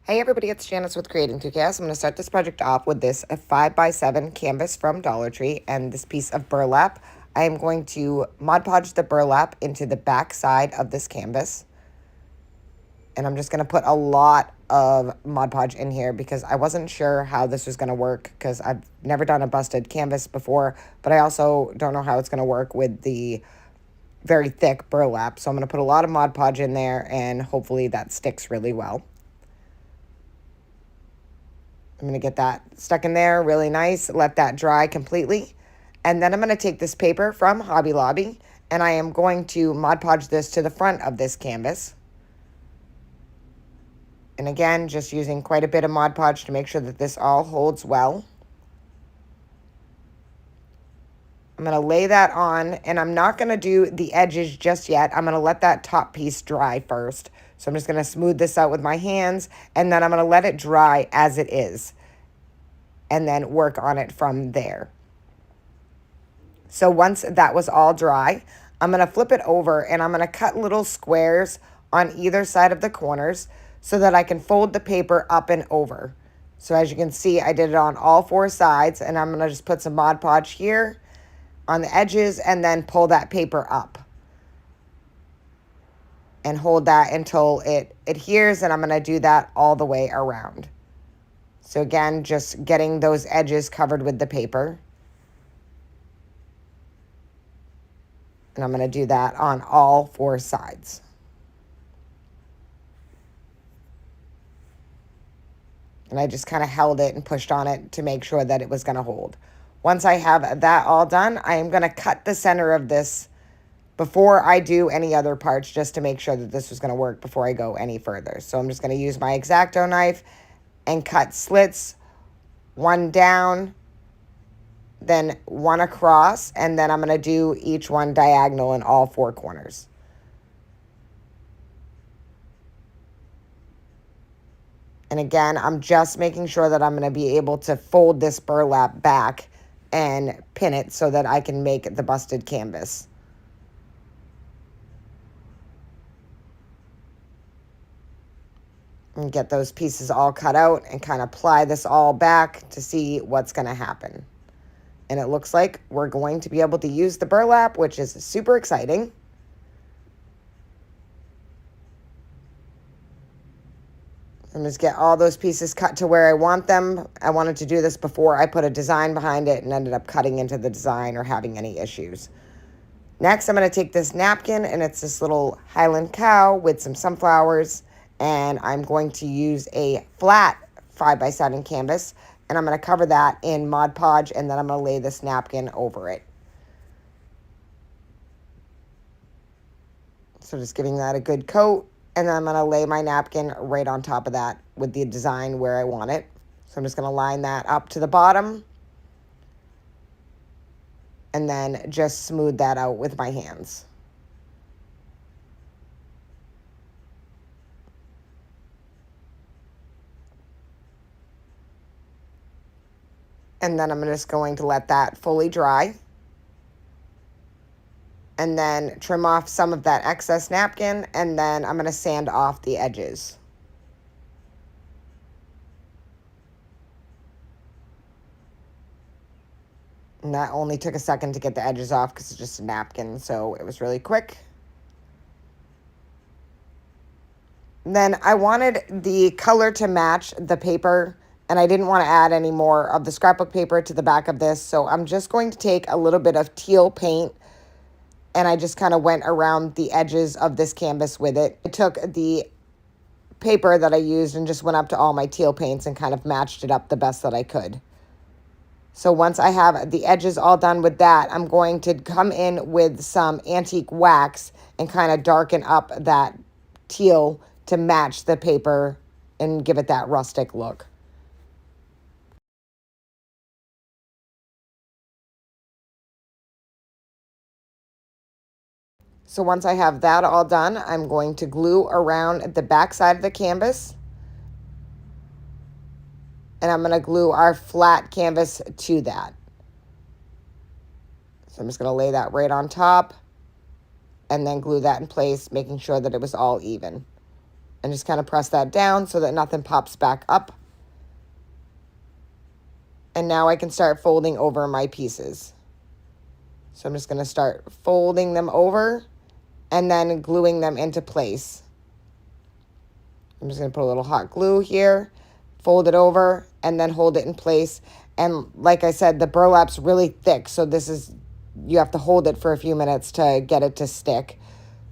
Hey everybody, it's Janice with Creating 2Chaos. I'm going to start this project off with this 5x7 canvas from Dollar Tree and this piece of burlap. I am going to Mod Podge the burlap into the back side of this canvas. And I'm just going to put a lot of Mod Podge in here because I wasn't sure how this was going to work because I've never done a busted canvas before, but I also don't know how it's going to work with the very thick burlap. So I'm going to put a lot of Mod Podge in there and hopefully that sticks really well. I'm going to get that stuck in there really nice, let that dry completely. And then I'm going to take this paper from Hobby Lobby and I am going to Mod Podge this to the front of this canvas. And again, just using quite a bit of Mod Podge to make sure that this all holds well. I'm going to lay that on, and I'm not going to do the edges just yet. I'm going to let that top piece dry first. So I'm just going to smooth this out with my hands, and then I'm going to let it dry as it is, and then work on it from there. So once that was all dry, I'm going to flip it over, and I'm going to cut little squares on either side of the corners so that I can fold the paper up and over. So as you can see, I did it on all four sides, and I'm going to just put some Mod Podge here on the edges and then pull that paper up and hold that until it adheres, and I'm going to do that all the way around. So again, just getting those edges covered with the paper. And I'm going to do that on all four sides. And I just kind of held it and pushed on it to make sure that it was going to hold. Once I have that all done, I am going to cut the center of this before I do any other parts, just to make sure that this was going to work before I go any further. So I'm just going to use my X-Acto knife and cut slits, one down, then one across, and then I'm going to do each one diagonal in all four corners. And again, I'm just making sure that I'm going to be able to fold this burlap back and pin it so that I can make the busted canvas. And get those pieces all cut out and kind of ply this all back to see what's going to happen. And it looks like we're going to be able to use the burlap, which is super exciting. And just get all those pieces cut to where I want them. I wanted to do this before I put a design behind it and ended up cutting into the design or having any issues. Next, I'm going to take this napkin, and it's this little Highland cow with some sunflowers, and I'm going to use a flat 5x7 canvas, and I'm going to cover that in Mod Podge, and then I'm going to lay this napkin over it. So just giving that a good coat, and then I'm going to lay my napkin right on top of that with the design where I want it. So I'm just going to line that up to the bottom, and then just smooth that out with my hands. And then I'm just going to let that fully dry. And then trim off some of that excess napkin, and then I'm going to sand off the edges. And that only took a second to get the edges off because it's just a napkin, so it was really quick. And then I wanted the color to match the paper, and I didn't want to add any more of the scrapbook paper to the back of this, so I'm just going to take a little bit of teal paint, and I just kind of went around the edges of this canvas with it. I took the paper that I used and just went up to all my teal paints and kind of matched it up the best that I could. So once I have the edges all done with that, I'm going to come in with some antique wax and kind of darken up that teal to match the paper and give it that rustic look. So once I have that all done, I'm going to glue around the back side of the canvas. And I'm going to glue our flat canvas to that. So I'm just going to lay that right on top and then glue that in place, making sure that it was all even. and just kind of press that down so that nothing pops back up. And now I can start folding over my pieces. So I'm just going to start folding them over and then gluing them into place. I'm just going to put a little hot glue here, fold it over, and then hold it in place. And like I said, the burlap's really thick, so you have to hold it for a few minutes to get it to stick.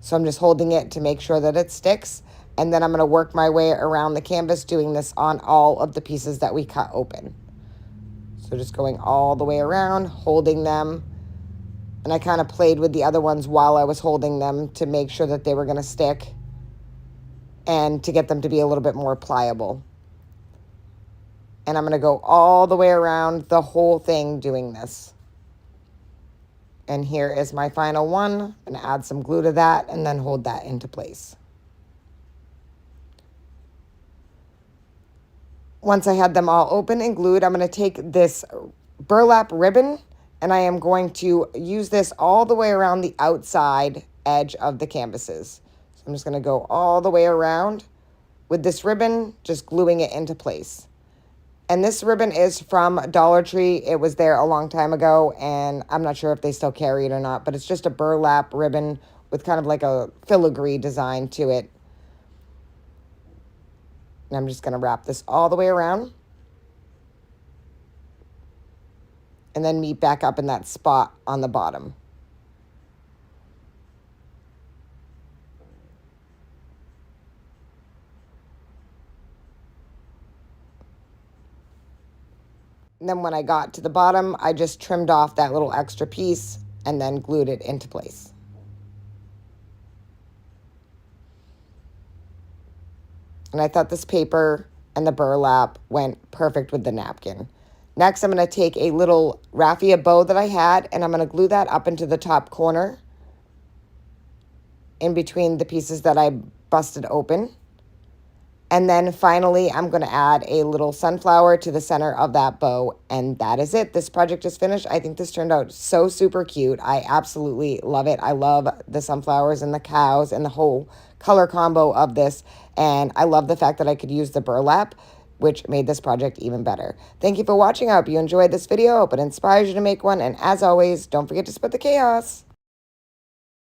So I'm just holding it to make sure that it sticks. And then I'm going to work my way around the canvas, doing this on all of the pieces that we cut open. So just going all the way around, holding them. And I kind of played with the other ones while I was holding them to make sure that they were going to stick and to get them to be a little bit more pliable. And I'm going to go all the way around the whole thing doing this. And here is my final one. I'm going to add some glue to that and then hold that into place. Once I had them all open and glued, I'm going to take this burlap ribbon and I am going to use this all the way around the outside edge of the canvases. So I'm just going to go all the way around with this ribbon, just gluing it into place. And this ribbon is from Dollar Tree. It was there a long time ago, and I'm not sure if they still carry it or not, but it's just a burlap ribbon with kind of like a filigree design to it. And I'm just going to wrap this all the way around. And then meet back up in that spot on the bottom. And then when I got to the bottom, I just trimmed off that little extra piece and then glued it into place. And I thought this paper and the burlap went perfect with the napkin. Next, I'm going to take a little raffia bow that I had, and I'm going to glue that up into the top corner in between the pieces that I busted open. And then finally, I'm going to add a little sunflower to the center of that bow, and that is it. This project is finished. I think this turned out so super cute. I absolutely love it. I love the sunflowers and the cows and the whole color combo of this, and I love the fact that I could use the burlap, which made this project even better. Thank you for watching. I hope you enjoyed this video. I hope it inspires you to make one, and as always, don't forget to spread the chaos.